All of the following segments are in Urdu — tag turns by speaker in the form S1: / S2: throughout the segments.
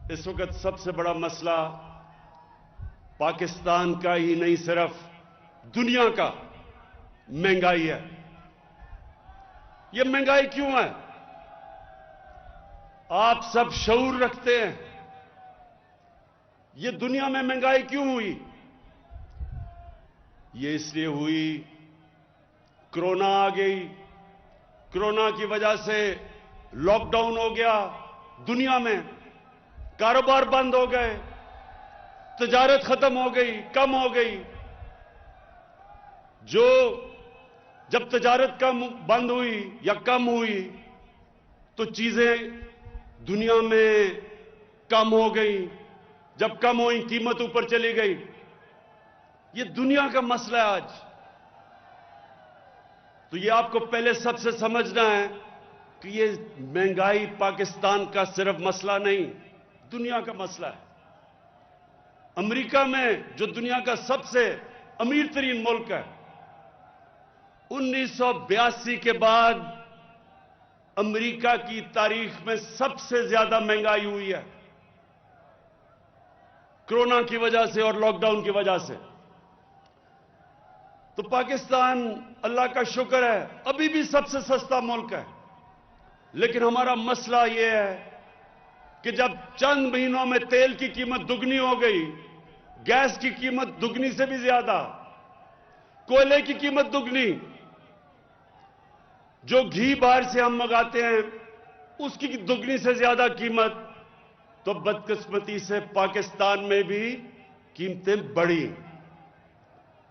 S1: اس وقت سب سے بڑا مسئلہ پاکستان کا ہی نہیں صرف دنیا کا مہنگائی ہے۔ یہ مہنگائی کیوں ہے؟ آپ سب شعور رکھتے ہیں یہ دنیا میں مہنگائی کیوں ہوئی؟ یہ اس لیے ہوئی، کرونا آ گئی، کرونا کی وجہ سے لاک ڈاؤن ہو گیا، دنیا میں کاروبار بند ہو گئے، تجارت ختم ہو گئی، کم ہو گئی۔ جب تجارت بند ہوئی یا کم ہوئی تو چیزیں دنیا میں کم ہو گئی، جب کم ہوئی قیمت اوپر چلی گئی۔ یہ دنیا کا مسئلہ ہے آج۔ تو یہ آپ کو پہلے سب سے سمجھنا ہے کہ یہ مہنگائی پاکستان کا صرف مسئلہ نہیں، دنیا کا مسئلہ ہے۔ امریکہ میں جو دنیا کا سب سے امیر ترین ملک ہے، 1982 کے بعد امریکہ کی تاریخ میں سب سے زیادہ مہنگائی ہوئی ہے، کرونا کی وجہ سے اور لاک ڈاؤن کی وجہ سے۔ تو پاکستان اللہ کا شکر ہے ابھی بھی سب سے سستا ملک ہے، لیکن ہمارا مسئلہ یہ ہے کہ جب چند مہینوں میں تیل کی قیمت دگنی ہو گئی، گیس کی قیمت دگنی سے بھی زیادہ، کوئلے کی قیمت دگنی، جو گھی باہر سے ہم منگاتے ہیں اس کی دگنی سے زیادہ قیمت، تو بدقسمتی سے پاکستان میں بھی قیمتیں بڑھی۔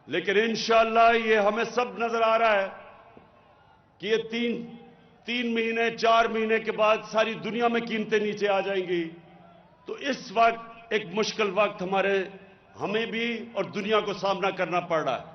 S1: لیکن انشاءاللہ یہ ہمیں سب نظر آ رہا ہے کہ یہ تین مہینے 4 مہینے کے بعد ساری دنیا میں قیمتیں نیچے آ جائیں گی۔ تو اس وقت ایک مشکل وقت ہمیں بھی اور دنیا کو سامنا کرنا پڑ رہا ہے۔